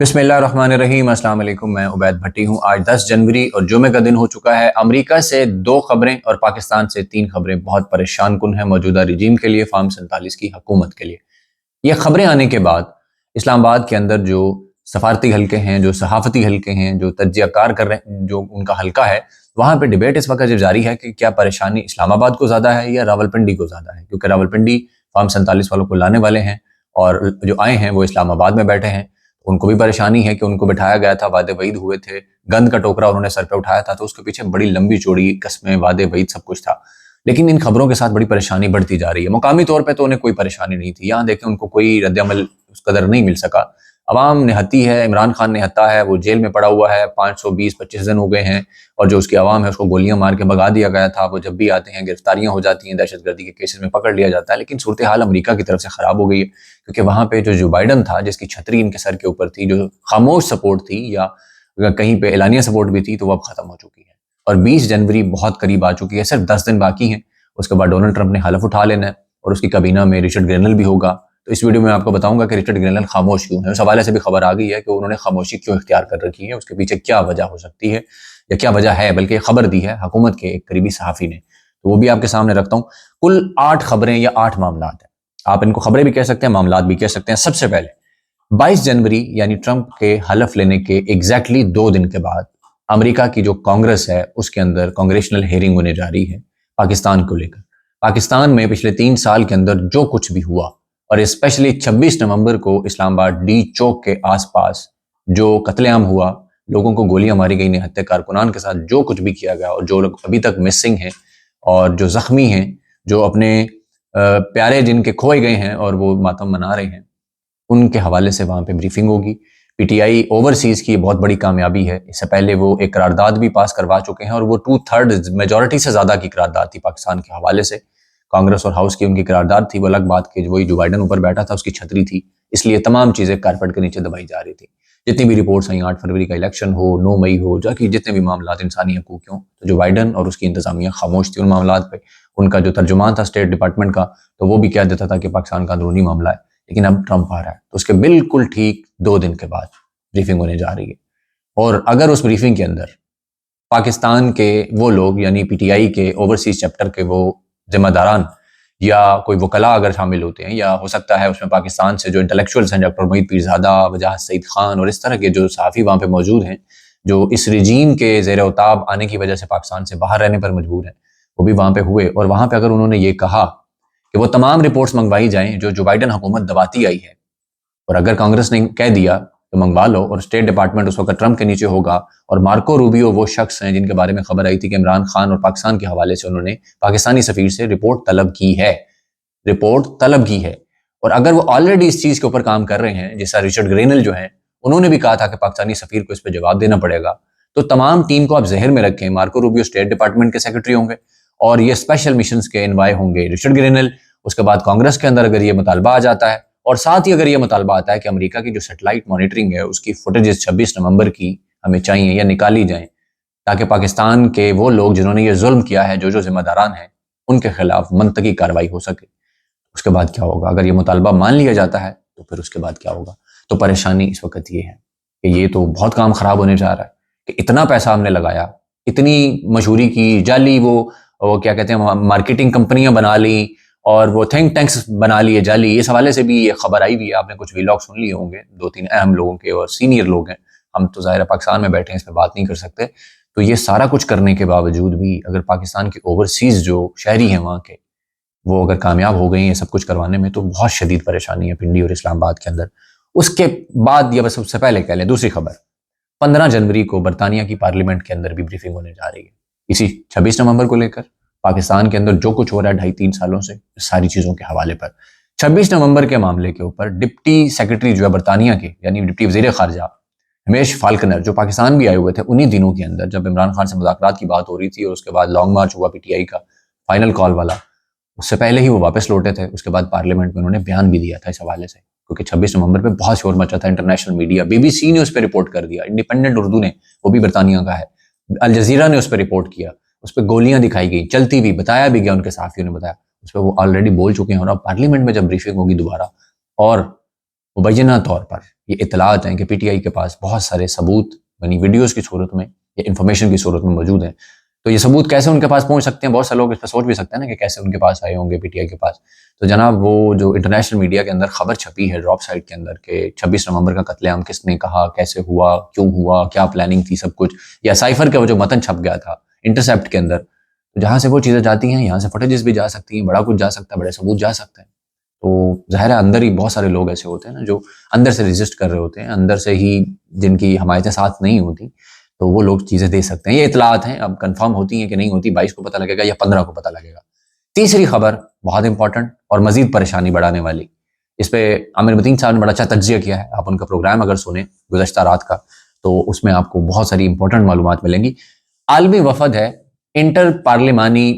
बिस्मिल्लाहिर्रहमानिर्रहीम। अस्सलाम वालेकुम। मैं उबैद भट्टी हूँ। आज 10 जनवरी और जुमे का दिन हो चुका है। अमेरिका से 2 खबरें और पाकिस्तान से 3 खबरें बहुत परेशान कुन हैं मौजूदा रजीम के लिए, फार्म 47 की हुकूमत के लिए। ये खबरें आने के बाद इस्लामाबाद के अंदर जो सफारती हल्के हैं, जो सहाफ़ती हल्के हैं, जो तज्ज़ियाकार कर रहे हैं, जो उनका हल्का है, वहाँ पे डिबेट इस वक्त जारी है कि क्या परेशानी इस्लामाबाद को ज़्यादा है या रावलपिंडी को ज़्यादा है, क्योंकि रावलपिंडी फार्म 47 वालों को लाने वाले हैं और जो आए हैं वो इस्लामाबाद में बैठे हैं। उनको भी परेशानी है कि उनको बिठाया गया था, वादे वईद हुए थे, गंद का टोकरा उन्होंने सर पे उठाया था, तो उसके पीछे बड़ी लंबी चौड़ी कस्में, वादे वईद सब कुछ था। लेकिन इन खबरों के साथ बड़ी परेशानी बढ़ती जा रही है। मुकामी तौर पे तो उन्हें कोई परेशानी नहीं थी, यहाँ देखें उनको कोई रद्द-ए-अमल उस कदर नहीं मिल सका। अवाम निहत्ती है, इमरान खान निहत्ता है, वो जेल में पड़ा हुआ है, 520-25 दिन हो गए हैं और जो उसकी अवाम है उसको गोलियां मार के भगा दिया गया था। वो जब भी आते हैं गिरफ्तारियां हो जाती हैं, दहशतगर्दी के केसेस में पकड़ लिया जाता है। लेकिन सूरत हाल अमरीका की तरफ से ख़राब हो गई है, क्योंकि वहाँ पे जो बाइडन था, जिसकी छतरी इनके सर के ऊपर थी, जो खामोश सपोर्ट थी या कहीं पे एलानिया सपोर्ट भी थी, तो वो अब ख़त्म हो चुकी है और 20 जनवरी बहुत करीब आ चुकी है। सिर्फ 10 दिन बाकी हैं, उसके बाद डोनाल्ड ट्रंप ने हलफ उठा लेना है और उसकी काबीना में रिचर्ड ग्रेनल भी होगा। तो इस वीडियो में आपको बताऊंगा कि रिचर्ड ग्रेनल खामोश क्यों है। उस हवाले से भी खबर आ गई है कि उन्होंने खामोशी क्यों इख्तियार कर रखी है, उसके पीछे क्या वजह हो सकती है या क्या वजह है, बल्कि खबर दी है हुकूमत के एक करीबी सहाफ़ी ने, तो वो भी आपके सामने रखता हूँ। कुल 8 खबरें या 8 मामलात हैं, आप इनको खबरें भी कह सकते हैं, मामलात भी कह सकते हैं। सबसे पहले 22 जनवरी यानी ट्रंप के हलफ लेने के एग्जैक्टली 2 दिन के बाद अमेरिका की जो कांग्रेस है उसके अंदर कांग्रेशनल हेयरिंग होने जा रही है पाकिस्तान को लेकर। पाकिस्तान में पिछले 3 साल के अंदर जो कुछ भी हुआ और स्पेशली 26 नवंबर को इस्लामाबाद डी चौक के आसपास जो कत्लेआम हुआ, लोगों को गोलियां मारी गई, निहत्थे कारकुनान के साथ जो कुछ भी किया गया और जो लोग अभी तक मिसिंग हैं और जो जख्मी हैं, जो अपने प्यारे जिनके खोए गए हैं और वो मातम मना रहे हैं, उनके हवाले से वहाँ पे ब्रीफिंग होगी। पीटीआई ओवरसीज़ की बहुत बड़ी कामयाबी है। इससे पहले वो एक करारदाद भी पास करवा चुके हैं और वो 2/3 मेजॉरिटी से ज़्यादा की करारदाद थी पाकिस्तान के हवाले से। कांग्रेस और हाउस की उनकी करारदाद थी, वो अलग बात कि वही जो बाइडन ऊपर बैठा था उसकी छतरी थी, इसलिए तमाम चीज़ें कारपेट के नीचे दबाई जा रही थी। जितनी भी रिपोर्ट्स आई, 8 फरवरी का इलेक्शन हो, 9 मई हो, जाकि जितने भी मामला इंसानी हकूक़ के हों, तो जो बाइडन और उसकी इंतजामिया खामोश थी उन मामला पे। उनका जो तर्जुमान था स्टेट डिपार्टमेंट का, तो वो भी कह देता था कि पाकिस्तान का अंदरूनी मामला है। लेकिन अब ट्रंप आ रहा है तो उसके बिल्कुल ठीक 2 दिन के बाद ब्रीफिंग होने जा रही है। और अगर उस ब्रीफिंग के अंदर पाकिस्तान के वो लोग यानी पीटीआई के ओवरसीज चैप्टर के वो जिम्मेदारान या कोई वकला अगर शामिल होते हैं, या हो सकता है उसमें पाकिस्तान से जो इंटेलेक्चुअल्स हैं, डॉक्टर मोहित पीरजादा, वजाहत सईद खान और इस तरह के जो सहाफ़ी वहाँ पे मौजूद हैं, जो इस रजीम के ज़ेर उताब आने की वजह से पाकिस्तान से बाहर रहने पर मजबूर हैं, वो भी वहाँ पे हुए। और वहाँ पे अगर उन्होंने ये कहा कि वो तमाम रिपोर्ट्स मंगवाई जाएं जो बाइडन हुकूमत दबाती आई है, और अगर कांग्रेस ने कह दिया तो मंगवा लो, और स्टेट डिपार्टमेंट उस वक्त ट्रंप के नीचे होगा, और मार्को रूबियो वो शख्स हैं जिनके बारे में खबर आई थी कि इमरान खान और पाकिस्तान के हवाले से उन्होंने पाकिस्तानी सफीर से रिपोर्ट तलब की है, और अगर वो ऑलरेडी इस चीज के ऊपर काम कर रहे हैं, जैसा रिचर्ड ग्रेनल जो है उन्होंने भी कहा था कि पाकिस्तानी सफीर को इस पर जवाब देना पड़ेगा, तो तमाम टीम को आप जहर में रखें। मार्को रूबियो स्टेट डिपार्टमेंट के सेक्रेटरी होंगे और ये स्पेशल मिशन के एनवाई होंगे रिचर्ड ग्रेनल। उसके बाद कांग्रेस के अंदर अगर ये मुतालबा आ जाता है, और साथ ही अगर ये मुतालबा आता है कि अमेरिका की जो सैटेलाइट मॉनिटरिंग है उसकी फुटेजेस 26 नवंबर की हमें चाहिए या निकाली जाएं, ताकि पाकिस्तान के वो लोग जिन्होंने ये जुल्म किया है, जो जिम्मेदारान हैं, उनके खिलाफ मनतकी कार्रवाई हो सके। उसके बाद क्या होगा? अगर ये मुतालबा मान लिया जाता है तो फिर उसके बाद क्या होगा? तो परेशानी इस वक्त ये है कि ये तो बहुत काम खराब होने जा रहा है कि इतना पैसा हमने लगाया, इतनी मशहूरी की, जाली वो क्या कहते हैं मार्केटिंग कंपनियां बना ली और वो थिंक टैंक्स बना लिए जाली। इस हवाले से भी ये खबर आई हुई है, आपने कुछ व्लॉग सुन लिए होंगे, 2-3 अहम लोगों के और सीनियर लोग हैं। हम तो ज़ाहिर पाकिस्तान में बैठे हैं, इस पर बात नहीं कर सकते। तो ये सारा कुछ करने के बावजूद भी अगर पाकिस्तान के ओवरसीज़ जो शहरी हैं वहाँ के, वो अगर कामयाब हो गई हैं सब कुछ करवाने में, तो बहुत शदीद परेशानी है पिंडी और इस्लामाबाद के अंदर। उसके बाद या बस सबसे पहले कह लें दूसरी खबर, 15 जनवरी को बरतानिया की पार्लियामेंट के अंदर भी ब्रीफिंग होने जा रही है इसी 26 नवंबर को लेकर, पाकिस्तान के अंदर जो कुछ हो रहा है 2.5-3 सालों से, सारी चीज़ों के हवाले पर। 26 नवंबर के मामले के ऊपर डिप्टी सेक्रेटरी जो है बरतानिया के, यानी डिप्टी वज़ीर ख़ारजा हमेश फाल्कनर, जो पाकिस्तान भी आए हुए थे उन्हीं दिनों के अंदर, जब इमरान खान से मुज़ाकरात की बात हो रही थी और उसके बाद लॉन्ग मार्च हुआ पीटीआई का फाइनल कॉल वाला, उससे पहले ही वो वापस लौटे थे। उसके बाद पार्लियामेंट में उन्होंने बयान भी दिया था इस हवाले से, क्योंकि 26 नवंबर पे बहुत शोर मचा था। इंटरनेशनल मीडिया, बीबीसी ने उस पर रिपोर्ट कर दिया, इंडिपेंडेंट उर्दू ने, वो भी बरतानिया का है, अल जजीरा ने उस पर रिपोर्ट किया, उस पर गोलियां दिखाई गई चलती हुई, बताया भी गया, उनके सहाफ़ियों ने बताया, उस पर वो ऑलरेडी बोल चुके हैं। और अब पार्लियामेंट में जब ब्रीफिंग होगी दोबारा और मुबैना तौर पर ये इतलात हैं कि पीटीआई के पास बहुत सारे सबूत यानी वीडियोस की सूरत में या इंफॉर्मेशन की सूरत में मौजूद हैं। तो ये सबूत कैसे उनके पास पहुंच सकते हैं, बहुत सारे लोग इस पर सोच भी सकते हैं ना कि कैसे उनके पास आए होंगे पीटीआई के पास। तो जनाब वो जो इंटरनेशनल मीडिया के अंदर खबर छपी है ड्रॉप साइट के अंदर के 26 नवंबर का कत्लेआम किसने कहा, कैसे हुआ, क्यों हुआ, क्या प्लानिंग थी, सब कुछ, या साइफर का वो जो मतन छप गया था इंटरसेप्ट के अंदर, तो जहां से वो चीजें जाती हैं यहाँ से फुटेजेस भी जा सकती हैं, बड़ा कुछ जा सकता है, बड़े सबूत जा सकते हैं। तो ज़ाहिर है अंदर ही बहुत सारे लोग ऐसे होते हैं ना जो अंदर से रेजिस्ट कर रहे होते हैं, अंदर से ही जिनकी हमायतें साथ नहीं होती, तो वो लोग चीज़ें दे सकते हैं। ये इतलात हैं, अब कंफर्म होती हैं कि नहीं होती, 22 को पता लगेगा या 15 को पता लगेगा। तीसरी खबर बहुत इंपॉर्टेंट और मजीद परेशानी बढ़ाने वाली, इस पे आमिर मतीन साहब ने बड़ा अच्छा तज्जिया किया है। आप उनका प्रोग्राम अगर सुने गुज़श्ता रात का, तो उसमें आपको बहुत सारी इंपॉर्टेंट मालूमात मिलेंगी। आलमी वफद है, इंटर पार्लिमानी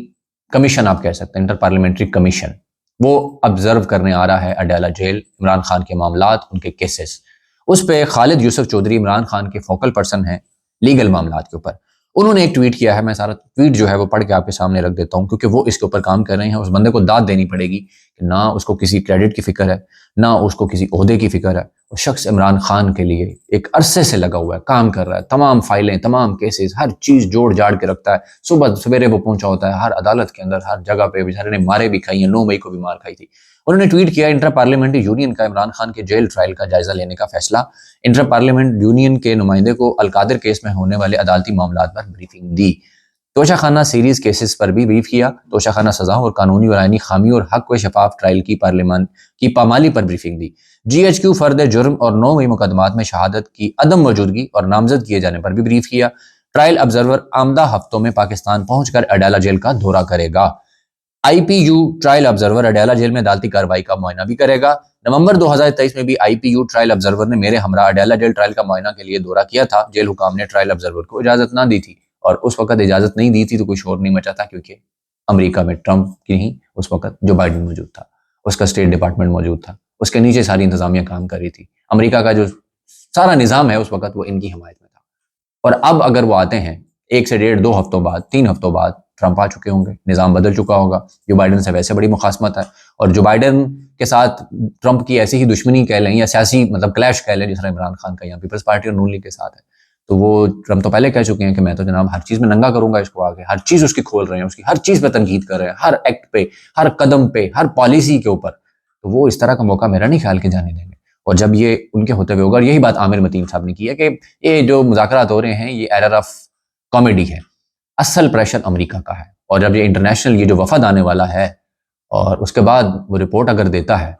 कमीशन आप कह सकते हैं, इंटर पार्लियामेंट्री कमीशन, वो ऑब्जर्व करने आ रहा है अडयाला जेल, इमरान खान के मामलात, उनके केसेस। उस पे खालिद यूसुफ चौधरी इमरान खान के फोकल पर्सन हैं लीगल मामलात के ऊपर। उन्होंने एक ट्वीट किया है, मैं सारा ट्वीट जो है वो पढ़ के आपके सामने रख देता हूँ, क्योंकि वो इसके ऊपर काम कर रहे हैं। उस बंदे को दाद देनी पड़ेगी कि ना उसको किसी क्रेडिट की फिक्र है, ना उसको किसी ओहदे की फिक्र है। वो शख्स इमरान खान के लिए एक अरसे से लगा हुआ है, काम कर रहा है, तमाम फाइलें, तमाम केसेस, हर चीज जोड़ जाड़ के रखता है। सुबह सवेरे वो पहुंचा होता है हर अदालत के अंदर, हर जगह पे। बेचारे ने मारे भी खाई हैं, 9 मई को भी मार खाई थी। उन्होंने ट्वीट किया, इंटर पार्लियामेंट्री यूनियन का इमरान खान के जेल ट्रायल का जायजा लेने का फैसला। इंटर पार्लियामेंट यूनियन के नुमाइंदे को अलकादिर केस में होने वाले अदालती मामलात पर ब्रीफिंग दी। तोशाखाना सीरीज केसेस पर भी ब्रीफ किया। तोशाखाना सजा और कानूनी और आईनी खामियों और हक व शफाफ ट्रायल की पार्लियामान की पामाली पर ब्रीफिंग दी। GHQ फर्द जुर्म और 9 मई मुकदमात में शहादत की अदम मौजूदगी और नामजद किए जाने पर भी ब्रीफ किया। ट्रायल ऑब्जर्वर आमदा हफ्तों में पाकिस्तान पहुंचकर अडाला जेल का दौरा करेगा। IPU trial observer Adiala jail में अदालती कार्रवाई का मुआयना भी करेगा। नवंबर 2023 में भी IPU ट्रायल ऑब्जर्वर ने मेरे हमरा अडयाला जेल ट्रायल का मुआयना के लिए दौरा किया था। जेल हुकाम ने ट्रायल ऑब्जर्वर को इजाजत ना दी थी, और उस वक्त इजाजत नहीं दी थी तो कोई शोर नहीं मचा था, क्योंकि अमेरिका में ट्रंप की नहीं, उस वक्त जो बाइडन मौजूद था, उसका स्टेट डिपार्टमेंट मौजूद था, उसके नीचे सारी इंतजामिया काम कर रही थी। अमेरिका का जो सारा निजाम है उस वक्त वो इनकी हिमायत में था। और अब अगर वो आते हैं 1 से 1.5 2 हफ्तों बाद, 3 हफ्तों बाद ट्रंप आ चुके होंगे, निजाम बदल चुका होगा। जो बाइडन से वैसे बड़ी मुखासमत है, और जो बाइडन के साथ ट्रंप की ऐसी ही दुश्मनी कह लें या सियासी मतलब क्लैश कह लें जिस तरह इमरान खान का यहाँ पीपल्स पार्टी और नून लीग के साथ है, तो वो ट्रंप तो पहले कह चुके हैं कि मैं तो जनाब हर चीज में नंगा करूंगा इसको, आगे हर चीज उसकी खोल रहे हैं, उसकी हर चीज पे तनकीद कर रहे हैं, हर एक्ट पे, हर कदम पे, हर पॉलिसी के ऊपर। तो वो इस तरह का मौका मेरा नहीं ख्याल के जाने देंगे। और जब ये उनके होते हुए होगा, और यही बात आमिर मतीन साहब ने की है कि ये जो मुज़ाकरात हो रहे हैं ये एरर ऑफ कॉमेडी है, असल प्रेशर अमेरिका का है। और जब ये इंटरनेशनल ये जो वफद आने वाला है और उसके बाद वो रिपोर्ट अगर देता है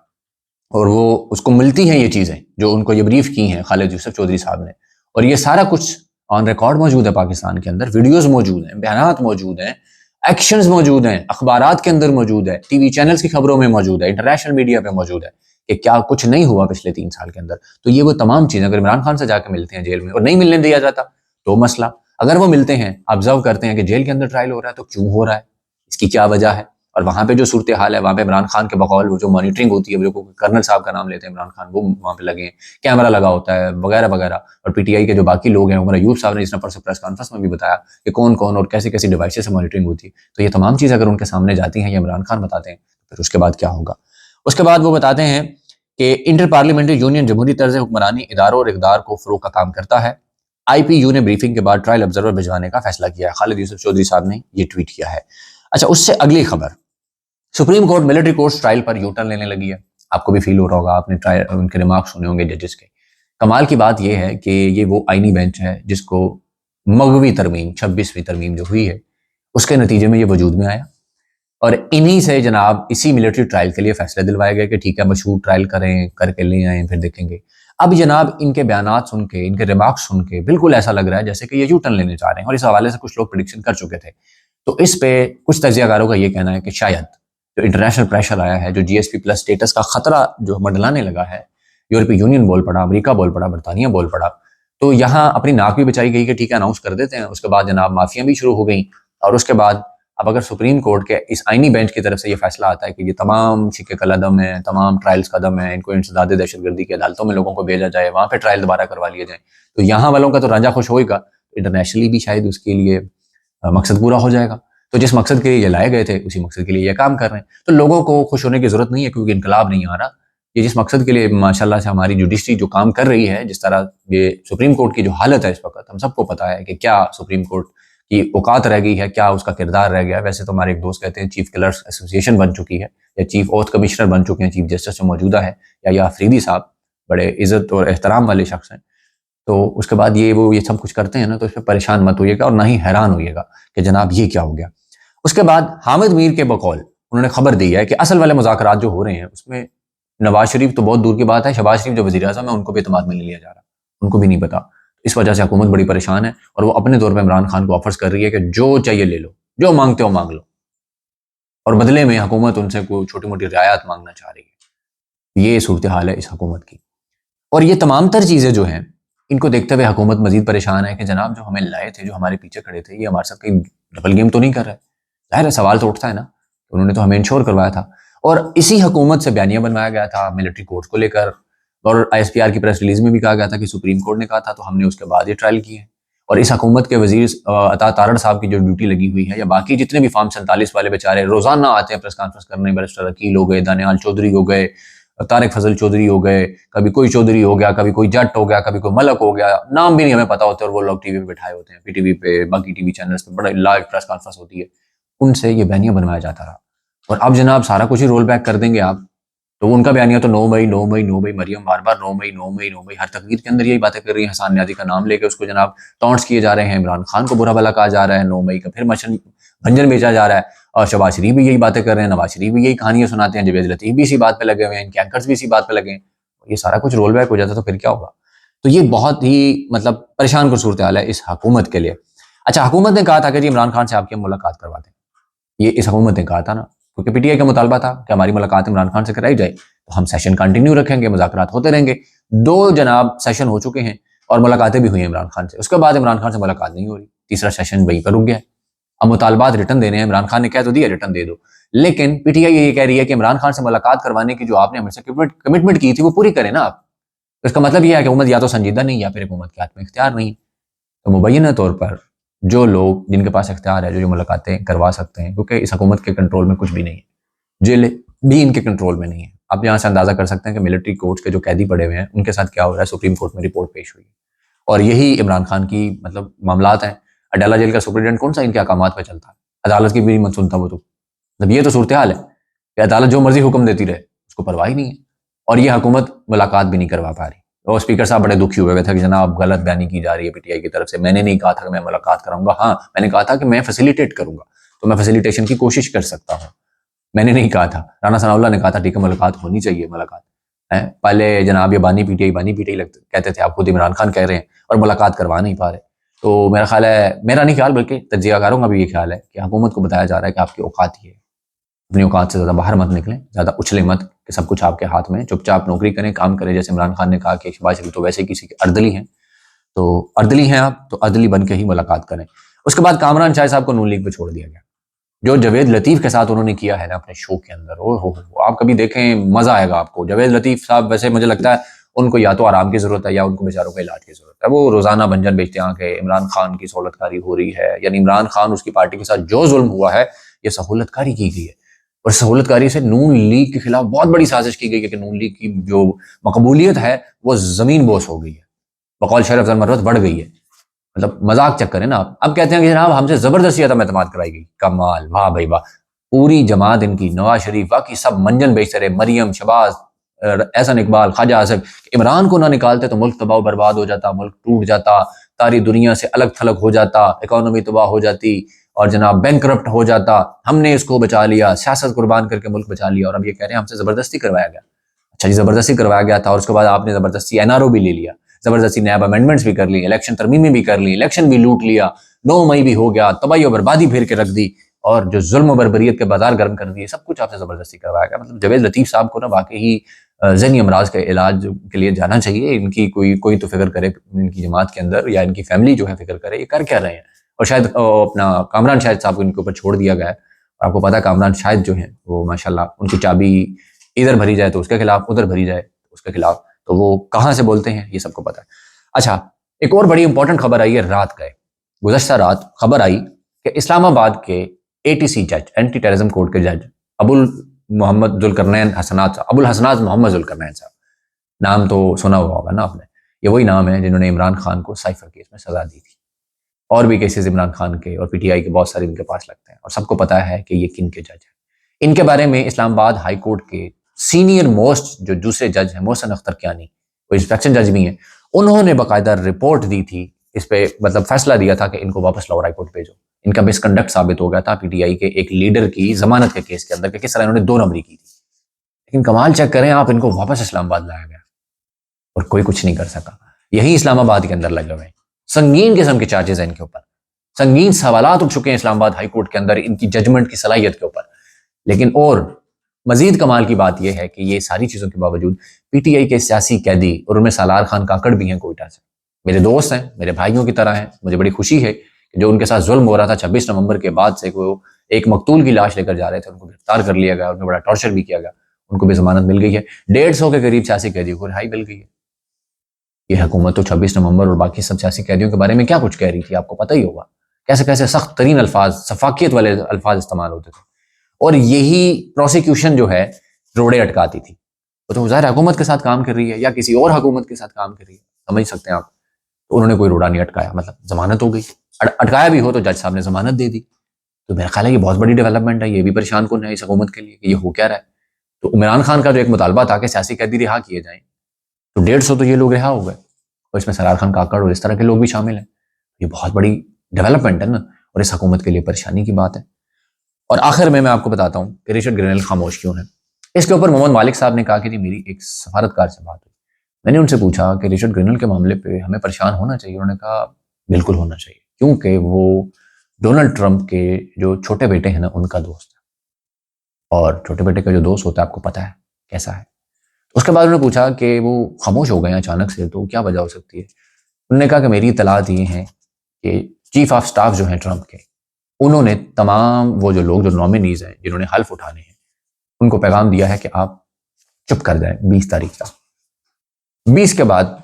और वो उसको मिलती हैं ये चीज़ें जो उनको ये ब्रीफ की हैं खालिद यूसुफ चौधरी साहब ने, और ये सारा कुछ ऑन रिकॉर्ड मौजूद है पाकिस्तान के अंदर, वीडियोस मौजूद हैं, बयानात मौजूद हैं, एक्शंस मौजूद हैं, अखबारात के अंदर मौजूद है, टीवी चैनल्स की खबरों में मौजूद है, इंटरनेशनल मीडिया पे मौजूद है कि क्या कुछ नहीं हुआ पिछले 3 साल के अंदर। तो ये वो तमाम चीज़ें अगर इमरान खान से जाकर मिलते हैं जेल में और नहीं मिलने दिया जाता तो मसला, अगर वो मिलते हैं, ऑब्जर्व करते हैं कि जेल के अंदर ट्रायल हो रहा है, तो क्यों हो रहा है, इसकी क्या वजह है, और वहां पे जो सूरत हाल है, वहां पे इमरान खान के बकौल वो जो मॉनिटरिंग होती है, जो कर्नल साहब का नाम लेते हैं इमरान खान, वो वहां पे लगे हैं, कैमरा लगा होता है वगैरह वगैरह। और पीटीआई के जो बाकी लोग हैं, उमर अयूब साहब ने जिस परसों प्रेस कॉन्फ्रेंस में भी बताया कि कौन कौन और कैसी कैसी डिवाइसेस से मॉनिटरिंग होती है। तो ये तमाम चीज़ अगर उनके सामने जाती हैं, ये इमरान खान बताते हैं, तो फिर उसके बाद क्या होगा। उसके बाद वो बताते हैं कि इंटर पार्लियामेंट्री यूनियन जमहूरी तर्ज हुक्मरानी इदारों और इकदार को फरोग का काम करता है। IPU ने ब्रीफिंग के बाद ट्रायल ऑब्जर्वर भिजवाने का फैसला किया है। खालिद यूसुफ चौधरी साहब ने ये ट्वीट किया है। अच्छा, उससे अगली खबर, supreme court military courts trial पर यू टर्न लेने लगी है। आपको भी फील हो रहा होगा, आपने ट्रायल उनके रिमार्क सुने होंगे जजेस के। कमाल की बात यह है कि ये वो आईनी बेंच है जिसको मगवी तरमीम 26वीं तरमीम जो हुई है उसके नतीजे में ये वजूद में आया, और इन्हीं से जनाब इसी मिलिट्री ट्रायल के लिए फैसले दिलवाए गए कि ठीक है मशहूर ट्रायल करें, करके ले आए, फिर देखेंगे। अब जनाब इनके बयानात सुन के, इनके रिमार्क सुन के बिल्कुल ऐसा लग रहा है जैसे कि ये यू टर्न लेने जा रहे हैं, और इस हवाले से कुछ लोग प्रिडिक्शन कर चुके थे। तो इस पे कुछ तजियाकारों का ये कहना है कि शायद जो इंटरनेशनल प्रेशर आया है, जो GSP+ स्टेटस का खतरा जो मंडलाने लगा है, यूरोपीय यूनियन बोल पड़ा, अमेरिका बोल पड़ा, बरतानिया बोल पड़ा, तो यहाँ अपनी नाक भी बचाई गई कि ठीक है अनाउंस कर देते हैं। उसके बाद जनाब माफिया भी शुरू हो गई, और उसके बाद अब अगर सुप्रीम कोर्ट के इस आईनी बेंच की तरफ से ये फैसला आता है कि ये तमाम शिक्के कदम है, तमाम ट्रायल्स कदम है, इनको इंसदाद दहशतगर्दी की अदालतों में लोगों को भेजा जाए, वहाँ पे ट्रायल दोबारा करवा लिए जाए, तो यहाँ वालों का तो रांझा खुश होएगा, इंटरनेशनली भी शायद उसके लिए मकसद पूरा हो जाएगा। तो जिस मकसद के लिए ये लाए गए थे उसी मकसद के लिए ये काम कर रहे हैं। तो लोगों को खुश होने की जरूरत नहीं है, क्योंकि इनकलाब नहीं आ रहा, ये जिस मकसद के लिए माशाल्लाह से हमारी जुडिशरी जो काम कर रही है, जिस तरह ये सुप्रीम कोर्ट की जो हालत है इस वक्त, हम सबको पता है कि क्या सुप्रीम कोर्ट की औकात रह गई है, क्या उसका किरदार रह गया है। वैसे तो हमारे एक दोस्त कहते हैं चीफ क्लर्क्स एसोसिएशन बन चुकी है, या चीफ ओथ कमिश्नर बन चुके हैं चीफ जस्टिस जो मौजूदा है, या अफरीदी साहब बड़े इज्जत और एहतराम वाले शख्स हैं। तो उसके बाद ये सब कुछ करते हैं ना, तो इसमें परेशान मत होइएगा और ना ही हैरान होइएगा कि जनाब ये क्या हो गया। उसके बाद हामिद मीर के बकौल उन्होंने खबर दी है कि असल वाले मुज़ाकरात जो हो रहे हैं उसमें नवाज शरीफ तो बहुत दूर की बात है, शहबाज शरीफ जो वज़ीर आज़म है उनको भी एतमाद में नहीं लिया जा रहा, उनको भी नहीं पता। इस वजह से हुकूमत बड़ी परेशान है और वो अपने तौर पर इमरान खान को ऑफर्स कर रही है कि जो चाहिए ले लो, जो मांगते हो मांग लो, और बदले में हुकूमत उनसे कोई छोटी मोटी रियायत मांगना चाह रही है। ये सूरत हाल है इस हुकूमत की। और ये तमाम तर चीज़ें जो हैं, इनको देखते हुए हुकूमत मजीद परेशान है कि जनाब जो हमें लाए थे, जो हमारे पीछे खड़े थे, ये हमारे साथ कहीं डबल गेम तो नहीं कर रहा है। जाहिर है सवाल तो उठता है ना, उन्होंने तो हमें इंश्योर करवाया था। और इसी हुकूमत से बयानिया बनवाया गया था मिलिट्री कोर्ट को लेकर, और ISPR की प्रेस रिलीज में भी कहा गया था कि सुप्रीम कोर्ट ने कहा था, तो हमने उसके बाद ये ट्रायल किए। और इस हुकूमत के वजीर अता तारड़ साहब की जो ड्यूटी लगी हुई है, या बाकी जितने भी फार्म 47 वाले बेचारे रोजाना आते हैं प्रेस कॉन्फ्रेंस करने, बैरिस्टर अकील हो गए, दानियाल चौधरी हो गए, तारिक फजल चौधरी हो गए, कभी कोई चौधरी हो गया, कभी कोई जट हो गया, कभी कोई मलक हो गया, नाम भी नहीं हमें पता होते, और वो लोग टीवी पे बिठाए होते हैं, PTV पे, बाकी टीवी चैनल्स पे बड़ा लाइव प्रेस कॉन्फ्रेंस होती है, उनसे ये बयानिया बनवाया जाता रहा। और अब जनाब सारा कुछ ही रोल बैक कर देंगे आप, तो उनका बयानिया तो 9 मई 9 मई 9 मई, मरियम बार बार 9 मई 9 मई 9 मई हर तकरीर के अंदर यही बातें कर रही है। हसन न्याजी का नाम लेकर उसको जनाब टॉन्ट्स किए जा रहे हैं, इमरान खान को बुरा भला कहा जा रहा है, 9 मई का फिर मशन भंजन बेचा जा रहा है, और शहबाज शरीफ भी यही बातें कर रहे हैं, नवाज शरीफ भी यही कहानियां सुनाते हैं, जवेद लतीफ भी इसी बात पे लगे हुए हैं, इनके एंकर्स भी इसी बात पे लगे हैं। ये सारा कुछ रोल बैक हो जाता तो फिर क्या होगा। तो ये बहुत ही मतलब परेशान कुछ सूरत हाल है इस हुकूमत के लिए। अच्छा, हुकूमत ने कहा था कि जी इमरान खान से आपकी मुलाकात करवा दें, ये इस हुकूमत ने कहा था ना, क्योंकि PTI का मुतालबा था कि हमारी मुलाकात इमरान खान से कराई जाए, तो हम सेशन कंटिन्यू रखेंगे, मुज़ाकरात होते रहेंगे। 2 जनाब सेशन हो चुके हैं और मुलाकातें भी हुई हैं इमरान खान से, उसके बाद इमरान खान से मुलाकात नहीं हो रही, तीसरा सेशन वहीं पर रुक गया है। अब मुतालबात रिटर्न देने हैं, इमरान खान ने कह तो दिया रिटर्न दे दो, लेकिन PTI ये कह रही है कि इमरान खान से मुलाकात करवाने की जो आपने हमसे कमिटमेंट की थी वो पूरी करें ना आप। तो इसका मतलब यह है कि हुकूमत या तो संजीदा नहीं, या फिर हुकूमत के हाथ में इख्तियार नहीं। तो मुबैना तौर पर जो लोग जिनके पास इख्तियार है, जो मुलाकातें करवा सकते हैं, क्योंकि इस हुकूमत के कंट्रोल में कुछ भी नहीं है, जेल भी इनके कंट्रोल में नहीं है। आप यहाँ से अंदाजा कर सकते हैं कि मिलिट्री कोर्ट्स के जो कैदी पड़े हुए हैं उनके साथ क्या हो रहा है। सुप्रीम कोर्ट में रिपोर्ट पेश हुई और यही इमरान खान की मतलब मामलात हैं। अडाला जेल का सुप्रीडेंट कौन सा इनके अहकामात पे चलता है, अदालत की भी मत सुनता वो, तो मतलब ये तो सूरत हाल है कि अदालत जो मर्जी हुक्म देती रहे, उसको परवाह ही नहीं है। और ये हुकूमत मुलाकात भी नहीं करवा पा रही। और स्पीकर साहब बड़े दुखी हुए थे कि जनाब गलत बयानी की जा रही है PTI की तरफ से, मैंने नहीं कहा था कि मैं मुलाकात कराऊंगा, हाँ मैंने कहा था कि मैं फैसिलिटेट करूंगा, तो मैं फैसिलिटेशन की कोशिश कर सकता हूँ, मैंने नहीं कहा था। राना सनाउल्लाह ने कहा था ठीक है मुलाकात होनी चाहिए, मुलाकात है। पहले जनाब ये बानी PTI कहते थे, आप खुद इमरान खान कह रहे हैं और मुलाकात करवा नहीं पा रहे। तो मेरा ख्याल है, मेरा नहीं ख्याल बल्कि तज्जियाकारों का भी ये ख्याल है कि हुकूमत को बताया जा रहा है कि आपकी औकात ये है, अपनी औकात से ज़्यादा बाहर मत निकलें, ज़्यादा उछले मत कि सब कुछ आपके हाथ में, चुपचाप नौकरी करें, काम करें। जैसे इमरान खान ने कहा कि शहबाज शरीफ तो वैसे ही किसी के अर्दली हैं, तो अर्दली हैं आप, तो अर्दली बन के ही मुलाकात करें। उसके बाद कामरान शाह साहब को नून लीग पे छोड़ दिया गया। जो जवेद लतीफ के साथ उन्होंने किया है ना अपने शो के अंदर, ओ हो, आप कभी देखें, मजा आएगा आपको। जवेद लतीफ साहब वैसे मुझे लगता है उनको या तो आराम की जरूरत है या उनको बेचारों को इलाज की जरूरत है। वो रोजाना भंजन बेचते हैं कि इमरान खान की सहूलतकारी हो रही है, यानी इमरान खान उसकी पार्टी के साथ जो जुल्म हुआ है ये सहूलतकारी की गई है। और सहूलतकारी से नून लीग के खिलाफ बहुत बड़ी साजिश की गई है कि नून लीग की जो मकबूलियत है वो जमीन बोस हो गई है, बकौल शेर अफजल मर्रत बढ़ गई है। मतलब मजाक चक्कर है ना आप। अब कहते हैं कि जनाब हमसे जबरदस्ती अदम एतमाद कराई गई। कमाल, वाह भाई वाह, पूरी जमात इनकी, नवाज शरीफ बाकी सब मंजन बेचते रहे, मरियम, शबाज, एहसन इकबाल, ख्वाजा आसिफ। इमरान को ना निकालते तो मुल्क तबाह बर्बाद हो जाता, मुल्क टूट जाता, सारी दुनिया से अलग थलग हो जाता, इकोनॉमी तबाह हो जाती और जनाब बैंकरप्ट हो जाता। हमने इसको बचा लिया, सियासत कुर्बान करके मुल्क बचा लिया, और अब ये कह रहे हैं हमसे जबरदस्ती करवाया गया। अच्छा जी, जबरदस्ती करवाया गया था और उसके बाद आपने जबरदस्ती NRO भी ले लिया, जबरदस्ती नैब अमेंडमेंट्स भी कर ली, इलेक्शन तरमीमी भी कर ली, इलेक्शन भी लूट लिया, 9 मई भी हो गया, तबाही और बर्बादी फिर के रख दी, और जो जुल्म बरबरीत के बाजार गर्म कर दिए, सब कुछ आपसे जबरदस्ती करवाया गया। मतलब जवेद लतीफ साहब को ना वाकई ही ज़हनी अमराज के इलाज के लिए जाना चाहिए। इनकी कोई तो फिक्र करे इनकी जमात के अंदर, या इनकी फैमिली जो है फिक्र करे ये कर क्या रहे हैं। और शायद अपना कामरान शाहिद साहब को इनके ऊपर छोड़ दिया गया है। और आपको पता है कामरान शाहिद जो है वो माशाल्लाह, उनकी चाबी इधर भरी जाए तो उसके खिलाफ, उधर भरी जाए तो उसके खिलाफ, तो वो कहाँ से बोलते हैं ये सबको पता है। अच्छा, एक और बड़ी इंपॉर्टेंट खबर आई है रात गए, गुज़श्ता रात खबर आई कि इस्लामाबाद के ATC जज, एंटी टेररिज्म कोर्ट के जज अबुल मोहम्मद जुल्करनैन हसनात, अबुल हसनात मोहम्मद जुल्करनैन साहब, नाम तो सुना हुआ होगा ना आपने। ये वही नाम है जिन्होंने इमरान खान को साइफर केस में सजा दी थी। और भी केसेस इमरान खान के और पीटीआई के बहुत सारे इनके पास लगते हैं, और सबको पता है कि ये किन के जज हैं। इनके बारे में इस्लामाबाद हाई कोर्ट के सीनियर मोस्ट जो दूसरे जज हैं, मोहसिन अख्तर कियानी, वो इंस्पेक्शन जज भी हैं, उन्होंने बाकायदा रिपोर्ट दी थी इस पे, मतलब फैसला दिया था कि इनको वापस लाहौर हाई कोर्ट भेजो। इनका मिसकंडक्ट साबित हो गया था पीटीआई के एक लीडर की जमानत के केस के अंदर कि किस तरह इन्होंने 2 नंबरी की थी। लेकिन कमाल चेक करें आप, इनको वापस इस्लामाबाद लाया गया और कोई कुछ नहीं कर सका। यही इस्लामाबाद के अंदर लगे हुए हैं। संगीन किस्म के चार्जेस हैं इनके ऊपर, संगीन सवालात उठ चुके हैं इस्लामाबाद हाई कोर्ट के अंदर इनकी जजमेंट की सलाहियत के ऊपर। लेकिन और मजीद कमाल की बात यह है कि ये सारी चीज़ों के बावजूद पीटीआई के सियासी कैदी, और उनमें सालार खान काकड़ भी हैं कोयटा से, मेरे दोस्त हैं, मेरे भाइयों की तरह हैं। मुझे बड़ी खुशी है कि जो उनके साथ जुल्म हो रहा था 26 नवंबर के बाद से, वो एक मकतूल की लाश लेकर जा रहे थे, उनको गिरफ्तार कर लिया गया, उनको बड़ा टॉर्चर भी किया गया, उनको भी जमानत मिल गई है। 150 के करीब सियासी कैदियों को रिहाई मिल गई है। ये हुकूमत तो 26 नवंबर और बाकी सब सियासी कैदियों के बारे में क्या कुछ कह रही थी, आपको पता ही होगा। कैसे कैसे सख्त तरीन अल्फाज, सफाकियत वाले अल्फाज इस्तेमाल होते थे, और यही प्रोसिक्यूशन जो है रोड़े अटकाती थी। वो तो ज़ाहिर हुकूमत के साथ काम कर रही है या किसी और हुकूमत के साथ काम कर रही है, समझ सकते हैं आप। तो उन्होंने कोई रोड़ा नहीं अटकाया, मतलब जमानत हो गई। अटकाया भी हो तो जज साहब ने जमानत दे दी। तो मेरा ख्याल है ये बहुत बड़ी डेवलपमेंट है, ये भी परेशान कौन है इस हुकूमत के लिए कि ये हो क्या रहा है। तो इमरान खान का जो एक मुतालबा था कि सियासी कैदी रिहा किए जाएं, तो 150 तो ये लोग रिहा हो गए, और इसमें सरार खान काकड़ और इस तरह के लोग भी शामिल हैं। ये बहुत बड़ी डेवलपमेंट है ना, और इस हुकूमत के लिए परेशानी की बात है। और आखिर में मैं आपको बताता हूँ कि रिचर्ड ग्रेनल खामोश क्यों है। इसके ऊपर मोहम्मद मालिक साहब ने कहा कि जी मेरी एक सफारतकार से बात हुई, मैंने उनसे पूछा कि रिचर्ड ग्रेनल के मामले पे हमें परेशान होना चाहिए। उन्होंने कहा बिल्कुल होना चाहिए, क्योंकि वो डोनाल्ड ट्रंप के जो छोटे बेटे हैं ना, उनका दोस्त है, और छोटे बेटे का जो दोस्त होता है आपको पता है कैसा है। उसके बाद उन्होंने पूछा कि वो खामोश हो गए हैं अचानक से, तो क्या वजह हो सकती है। उन्होंने कहा कि मेरी इतलात ये हैं कि चीफ ऑफ स्टाफ जो हैं ट्रंप के, उन्होंने तमाम वो जो लोग जो नॉमिनीज हैं जिन्होंने हल्फ उठाने हैं, उनको पैगाम दिया है कि आप चुप कर जाएं 20 तारीख तक। 20 के बाद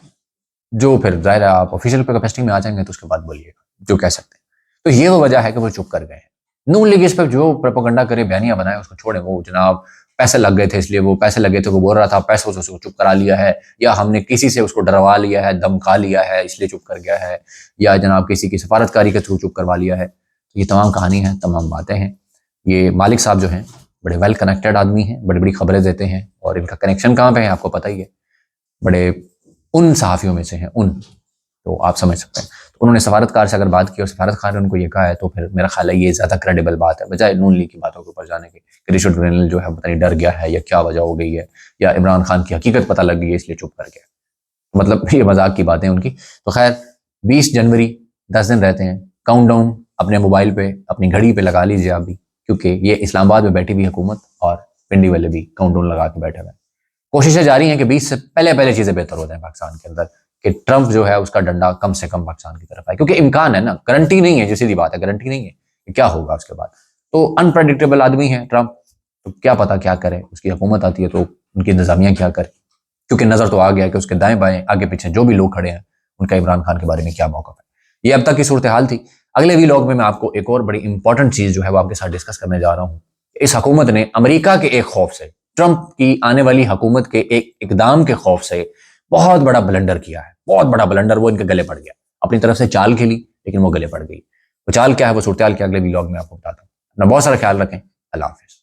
जो फिर जाहिर है आप ऑफिशियल कैपेसिटी में आ जाएंगे तो उसके बाद बोलिएगा जो कह सकते हैं। तो ये वो वजह है कि वो चुप कर गए हैं। नून लीग इस पर जो प्रोपेगेंडा करे, बयानियां बनाए, उसको छोड़े। वो जनाब पैसे लग गए थे, इसलिए वो पैसे लगे थे, वो बोल रहा था पैसों से उसको चुप करा लिया है, या हमने किसी से उसको डरवा लिया है, धमका लिया है इसलिए चुप कर गया है, या जनाब किसी की सफारतकारी के थ्रू चुप करवा लिया है। तो ये तमाम कहानी है, तमाम बातें हैं। ये मालिक साहब जो हैं बड़े वेल कनेक्टेड आदमी हैं, बड़ी बड़ी खबरें देते हैं, और इनका कनेक्शन कहाँ पे है आपको पता ही है, बड़े उन सहाफ़ियों में से हैं उन, तो आप समझ सकते हैं। तो उन्होंने सफारतकार से अगर बात की और सफारतकार ने उनको ये कहा है, तो फिर मेरा ख्याल है ये ज़्यादा क्रेडिबल बात है, बजाय नून लीग की बातों के ऊपर जाने के कि रिचर्ड ग्रेनल जो है पता नहीं डर गया है या क्या वजह हो गई है, या इमरान खान की हकीकत पता लग गई है इसलिए चुप कर गया। मतलब ये मजाक की बातें उनकी। तो खैर 20 जनवरी 10 दिन रहते हैं, काउंटडाउन अपने मोबाइल पे अपनी घड़ी पे लगा लीजिए आप भी, क्योंकि ये इस्लामाबाद में बैठी हुई हुकूमत और पिंडी वाले भी काउंटडाउन लगा के बैठे हुए हैं। कोशिशें जारी हैं कि 20 से पहले पहले चीज़ें बेहतर हो जाएं पाकिस्तान के अंदर, कि ट्रंप जो है उसका डंडा कम से कम पाकिस्तान की तरफ आए, क्योंकि इम्कान है ना, गारंटी नहीं है, जो सीधी बात है, गारंटी नहीं है कि क्या होगा उसके बाद। तो अनप्रेडिक्टेबल आदमी है ट्रंप, तो क्या पता क्या करे, उसकी हुकूमत आती है तो उनकी इंतजामिया क्या करे, क्योंकि नजर तो आ गया है कि उसके दाएं बाएं आगे पीछे जो भी लोग खड़े हैं उनका इमरान खान के बारे में क्या मौक़िफ़ है। ये अब तक की सूरत हाल थी। अगले वीलॉग में मैं आपको एक और बड़ी इंपॉर्टेंट चीज़ जो है वो आपके साथ डिस्कस करने जा रहा हूँ। इस हुकूमत ने अमेरिका के एक खौफ से, ट्रंप की आने वाली हुकूमत के एक इकदाम के खौफ से बहुत बड़ा ब्लंडर किया है, बहुत बड़ा ब्लंडर। वो इनके गले पड़ गया, अपनी तरफ से चाल खेली लेकिन वो गले पड़ गई। वो चाल क्या है, वो सूरत हाल के अगले वीलॉग में आपको बताता हूँ। अपना बहुत सारा ख्याल रखें। अल्लाह हाफिज़।